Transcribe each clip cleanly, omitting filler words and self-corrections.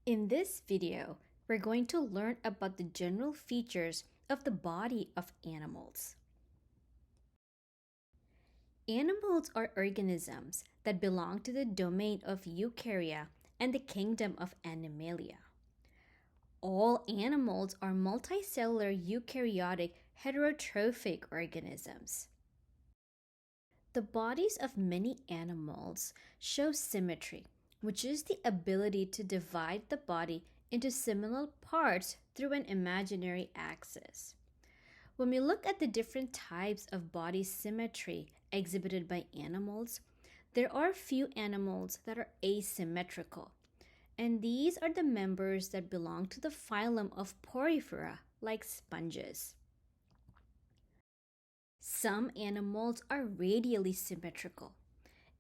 In this video, we're going to learn about the general features of the body of animals. Animals are organisms that belong to the domain of Eukarya and the kingdom of Animalia. All animals are multicellular eukaryotic heterotrophic organisms. The bodies of many animals show symmetry, which is the ability to divide the body into similar parts through an imaginary axis. When we look at the different types of body symmetry exhibited by animals, there are few animals that are asymmetrical, and these are the members that belong to the phylum of Porifera, like sponges. Some animals are radially symmetrical.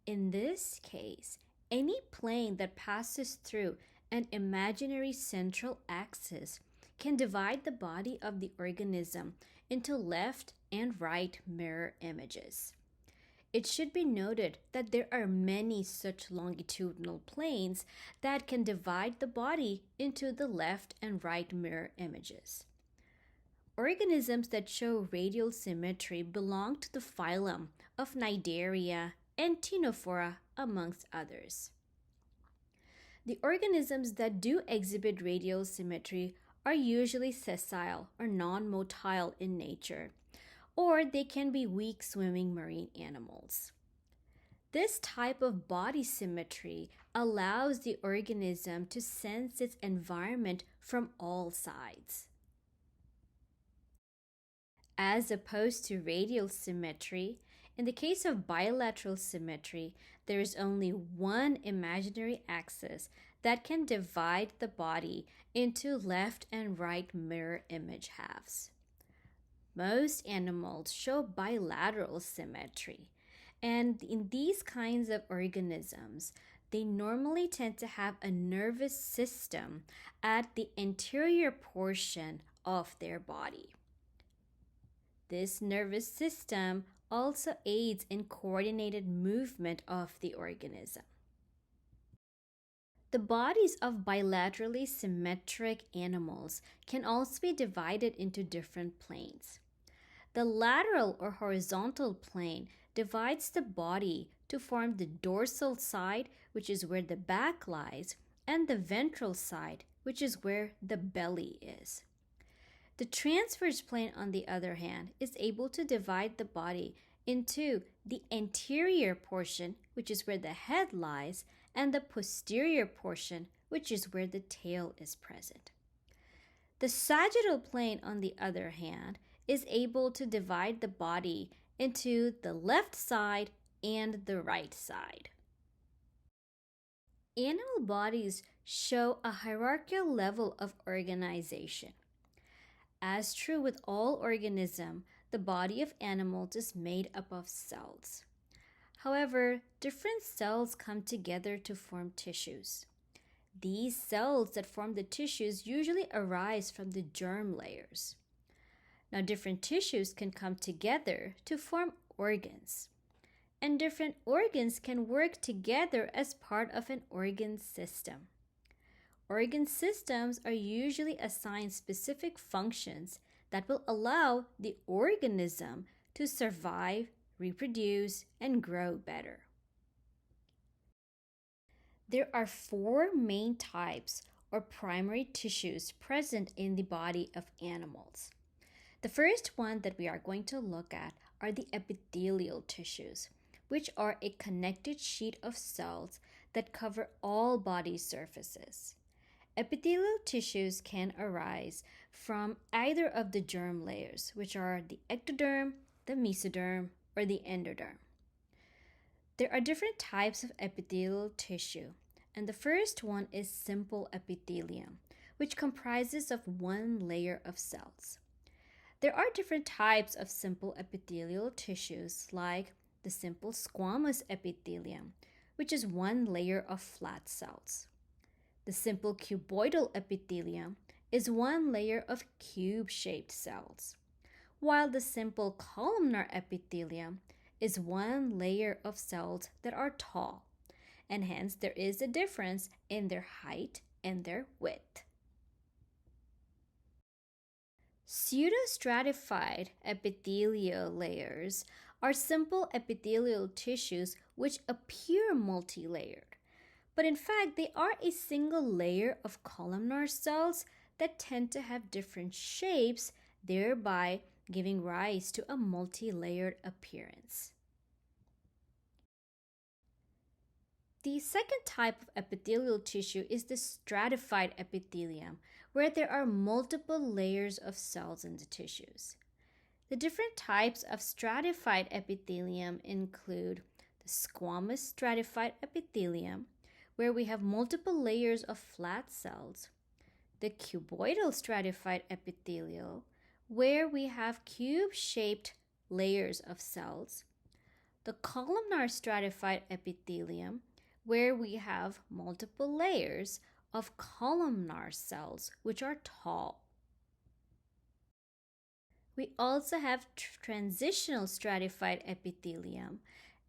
In this case, any plane that passes through an imaginary central axis can divide the body of the organism into left and right mirror images. It should be noted that there are many such longitudinal planes that can divide the body into the left and right mirror images. Organisms that show radial symmetry belong to the phylum of Cnidaria and Ctenophora, amongst others. The organisms that do exhibit radial symmetry are usually sessile or non-motile in nature, or they can be weak swimming marine animals. This type of body symmetry allows the organism to sense its environment from all sides. As opposed to radial symmetry, in the case of bilateral symmetry, there is only one imaginary axis that can divide the body into left and right mirror image halves. Most animals show bilateral symmetry, and in these kinds of organisms, they normally tend to have a nervous system at the anterior portion of their body. This nervous system also aids in coordinated movement of the organism. The bodies of bilaterally symmetric animals can also be divided into different planes. The lateral or horizontal plane divides the body to form the dorsal side, which is where the back lies, and the ventral side, which is where the belly is. The transverse plane, on the other hand, is able to divide the body into the anterior portion, which is where the head lies, and the posterior portion, which is where the tail is present. The sagittal plane, on the other hand, is able to divide the body into the left side and the right side. Animal bodies show a hierarchical level of organization. As true with all organisms, the body of animals is made up of cells. However, different cells come together to form tissues. These cells that form the tissues usually arise from the germ layers. Now, different tissues can come together to form organs, and different organs can work together as part of an organ system. Organ systems are usually assigned specific functions that will allow the organism to survive, reproduce, and grow better. There are four main types or primary tissues present in the body of animals. The first one that we are going to look at are the epithelial tissues, which are a connected sheet of cells that cover all body surfaces. Epithelial tissues can arise from either of the germ layers, which are the ectoderm, the mesoderm, or the endoderm. There are different types of epithelial tissue, and the first one is simple epithelium, which comprises of one layer of cells. There are different types of simple epithelial tissues, like the simple squamous epithelium, which is one layer of flat cells. The simple cuboidal epithelium is one layer of cube-shaped cells, while the simple columnar epithelium is one layer of cells that are tall, and hence there is a difference in their height and their width. Pseudostratified epithelial layers are simple epithelial tissues which appear multi-layered, but in fact they are a single layer of columnar cells that tend to have different shapes, thereby giving rise to a multi-layered appearance. The second type of epithelial tissue is the stratified epithelium, where there are multiple layers of cells in the tissues. The different types of stratified epithelium include the squamous stratified epithelium, where we have multiple layers of flat cells, the cuboidal stratified epithelial, where we have cube-shaped layers of cells, the columnar stratified epithelium, where we have multiple layers of columnar cells, which are tall. We also have transitional stratified epithelium,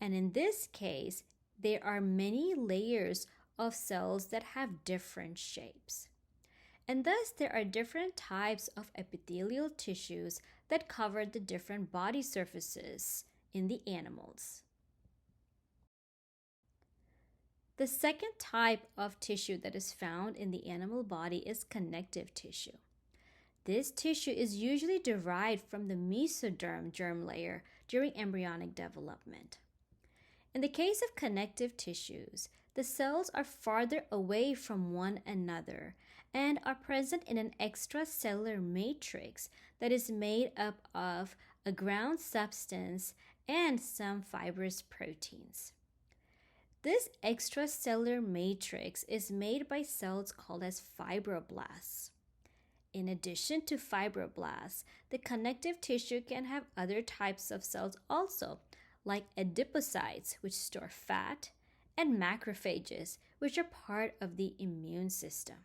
and in this case, there are many layers of cells that have different shapes. And thus, there are different types of epithelial tissues that cover the different body surfaces in the animals. The second type of tissue that is found in the animal body is connective tissue. This tissue is usually derived from the mesoderm germ layer during embryonic development. In the case of connective tissues, the cells are farther away from one another and are present in an extracellular matrix that is made up of a ground substance and some fibrous proteins. This extracellular matrix is made by cells called as fibroblasts. In addition to fibroblasts, the connective tissue can have other types of cells also, like adipocytes, which store fat, and macrophages, which are part of the immune system.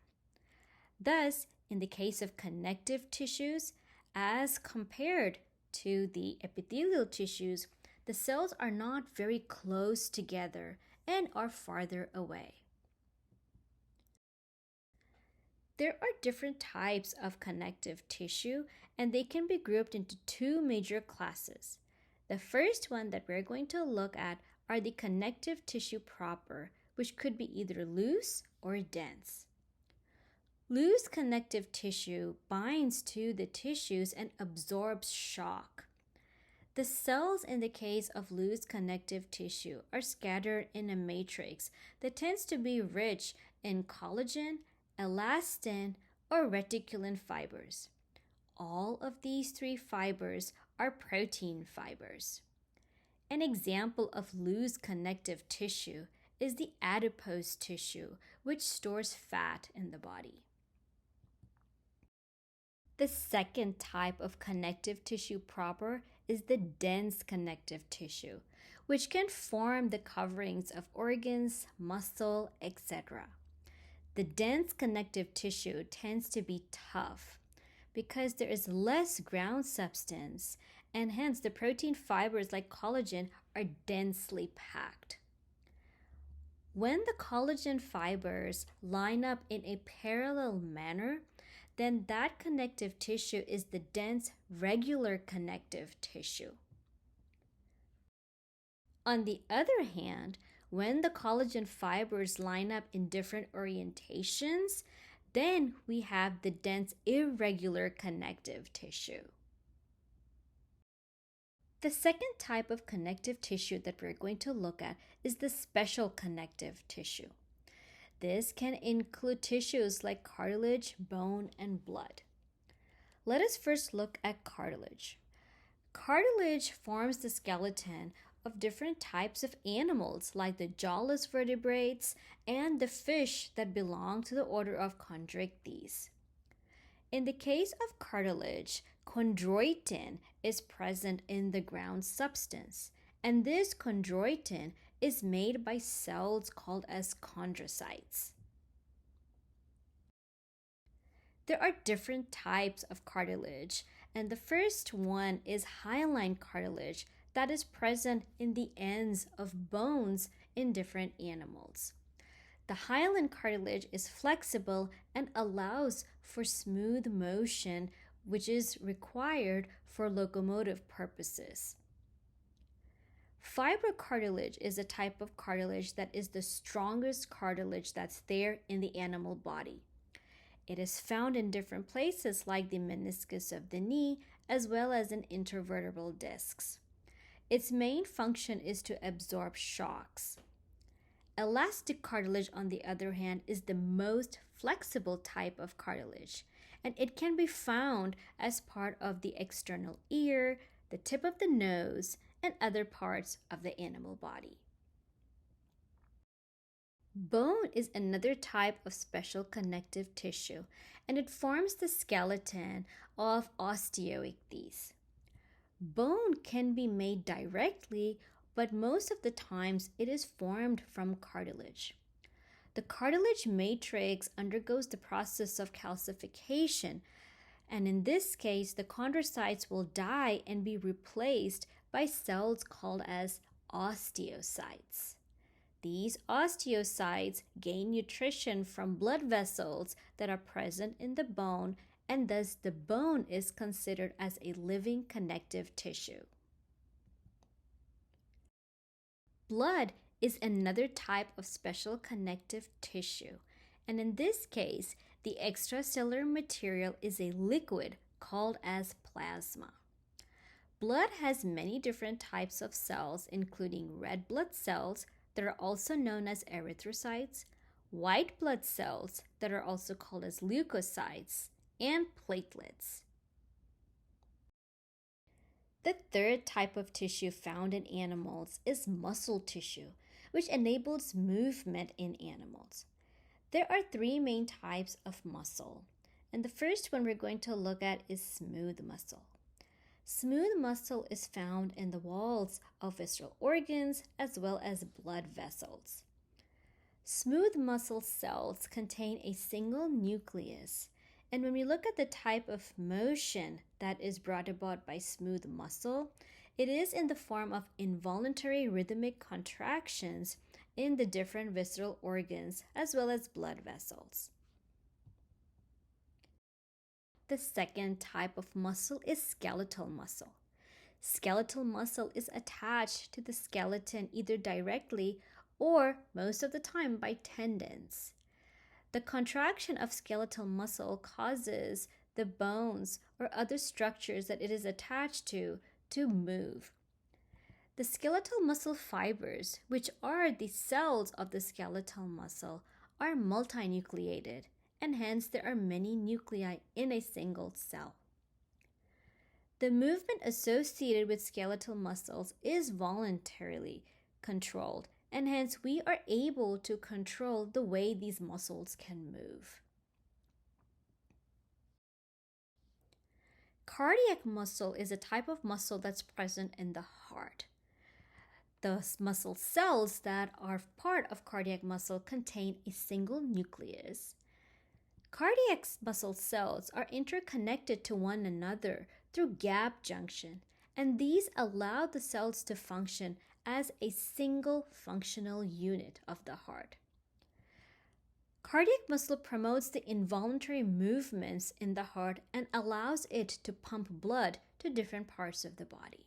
Thus, in the case of connective tissues, as compared to the epithelial tissues, the cells are not very close together and are farther away. There are different types of connective tissue, and they can be grouped into two major classes. The first one that we're going to look at are the connective tissue proper, which could be either loose or dense. Loose connective tissue binds to the tissues and absorbs shock. The cells in the case of loose connective tissue are scattered in a matrix that tends to be rich in collagen, elastin, or reticulin fibers. All of these three fibers are protein fibers. An example of loose connective tissue is the adipose tissue, which stores fat in the body. The second type of connective tissue proper is the dense connective tissue, which can form the coverings of organs, muscle, etc. The dense connective tissue tends to be tough because there is less ground substance, and hence the protein fibers like collagen are densely packed. When the collagen fibers line up in a parallel manner, then that connective tissue is the dense regular connective tissue. On the other hand, when the collagen fibers line up in different orientations, then we have the dense irregular connective tissue. The second type of connective tissue that we're going to look at is the special connective tissue. This can include tissues like cartilage, bone, and blood. Let us first look at cartilage. Cartilage forms the skeleton of different types of animals like the jawless vertebrates and the fish that belong to the order of chondrichthyes. In the case of cartilage, chondroitin is present in the ground substance, and this chondroitin is made by cells called as chondrocytes. There are different types of cartilage, and the first one is hyaline cartilage that is present in the ends of bones in different animals. The hyaline cartilage is flexible and allows for smooth motion, which is required for locomotive purposes. Fibrocartilage is a type of cartilage that is the strongest cartilage that's there in the animal body. It is found in different places like the meniscus of the knee as well as in intervertebral discs. Its main function is to absorb shocks. Elastic cartilage, on the other hand, is the most flexible type of cartilage, and it can be found as part of the external ear, the tip of the nose, and other parts of the animal body. Bone is another type of special connective tissue, and it forms the skeleton of osteoichthyes. Bone can be made directly, but most of the times it is formed from cartilage. The cartilage matrix undergoes the process of calcification, and in this case, the chondrocytes will die and be replaced by cells called as osteocytes. These osteocytes gain nutrition from blood vessels that are present in the bone, and thus the bone is considered as a living connective tissue. Blood is another type of special connective tissue, and in this case, the extracellular material is a liquid called as plasma. Blood has many different types of cells, including red blood cells that are also known as erythrocytes, white blood cells that are also called as leukocytes, and platelets. The third type of tissue found in animals is muscle tissue, which enables movement in animals. There are three main types of muscle, and the first one we're going to look at is smooth muscle. Smooth muscle is found in the walls of visceral organs as well as blood vessels. Smooth muscle cells contain a single nucleus, and when we look at the type of motion that is brought about by smooth muscle, it is in the form of involuntary rhythmic contractions in the different visceral organs as well as blood vessels. The second type of muscle is skeletal muscle. Skeletal muscle is attached to the skeleton either directly or most of the time by tendons. The contraction of skeletal muscle causes the bones or other structures that it is attached to move. The skeletal muscle fibers, which are the cells of the skeletal muscle, are multinucleated, and hence there are many nuclei in a single cell. The movement associated with skeletal muscles is voluntarily controlled, and hence we are able to control the way these muscles can move. Cardiac muscle is a type of muscle that's present in the heart. The muscle cells that are part of cardiac muscle contain a single nucleus. Cardiac muscle cells are interconnected to one another through gap junction, and these allow the cells to function as a single functional unit of the heart. Cardiac muscle promotes the involuntary movements in the heart and allows it to pump blood to different parts of the body.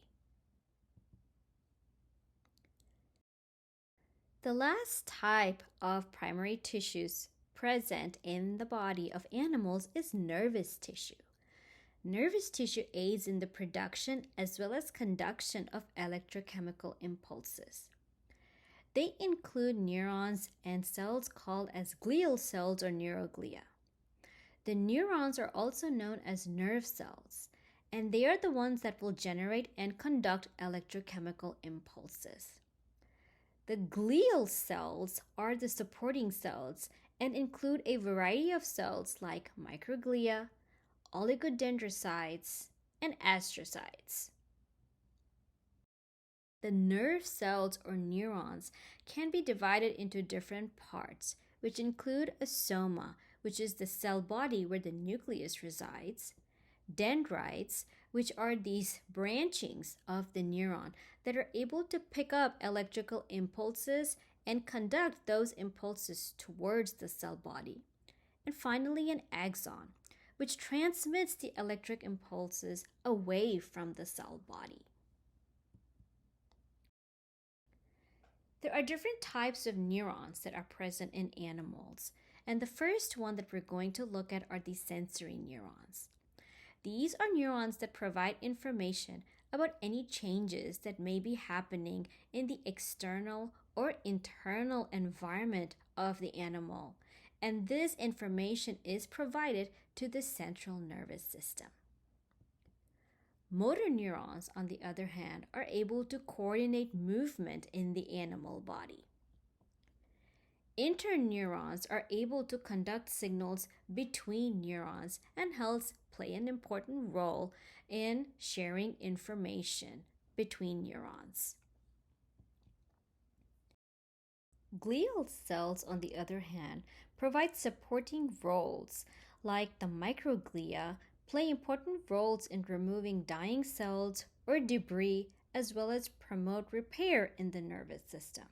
The last type of primary tissues present in the body of animals is nervous tissue. Nervous tissue aids in the production as well as conduction of electrochemical impulses. They include neurons and cells called as glial cells or neuroglia. The neurons are also known as nerve cells, and they are the ones that will generate and conduct electrochemical impulses. The glial cells are the supporting cells and include a variety of cells like microglia, oligodendrocytes, and astrocytes. The nerve cells or neurons can be divided into different parts, which include a soma, which is the cell body where the nucleus resides, dendrites, which are these branchings of the neuron that are able to pick up electrical impulses and conduct those impulses towards the cell body. And finally, an axon, which transmits the electric impulses away from the cell body. There are different types of neurons that are present in animals, and the first one that we're going to look at are the sensory neurons. These are neurons that provide information about any changes that may be happening in the external or internal environment of the animal, and this information is provided to the central nervous system. Motor neurons, on the other hand, are able to coordinate movement in the animal body. Interneurons are able to conduct signals between neurons and hence play an important role in sharing information between neurons. Glial cells, on the other hand, provide supporting roles, like the microglia play important roles in removing dying cells or debris as well as promote repair in the nervous system.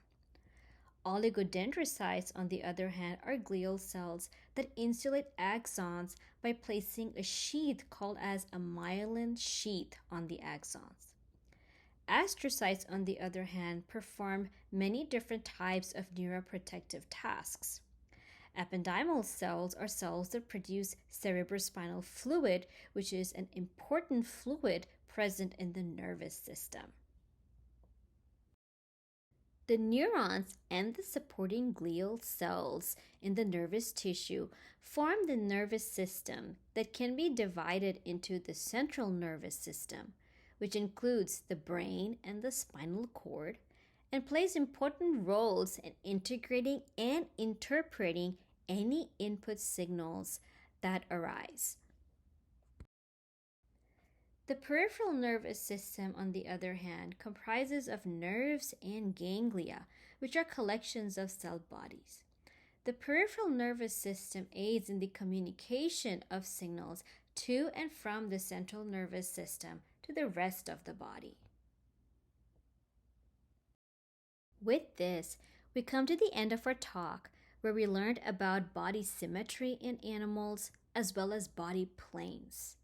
Oligodendrocytes, on the other hand, are glial cells that insulate axons by placing a sheath called as a myelin sheath on the axons. Astrocytes, on the other hand, perform many different types of neuroprotective tasks. Ependymal cells are cells that produce cerebrospinal fluid, which is an important fluid present in the nervous system. The neurons and the supporting glial cells in the nervous tissue form the nervous system that can be divided into the central nervous system, which includes the brain and the spinal cord, and plays important roles in integrating and interpreting any input signals that arise. The peripheral nervous system, on the other hand, comprises of nerves and ganglia, which are collections of cell bodies. The peripheral nervous system aids in the communication of signals to and from the central nervous system to the rest of the body. With this, we come to the end of our talk, where we learned about body symmetry in animals as well as body planes.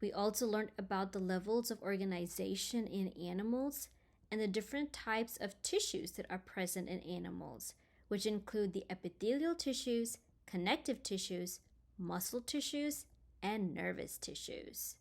We also learned about the levels of organization in animals and the different types of tissues that are present in animals, which include the epithelial tissues, connective tissues, muscle tissues, and nervous tissues.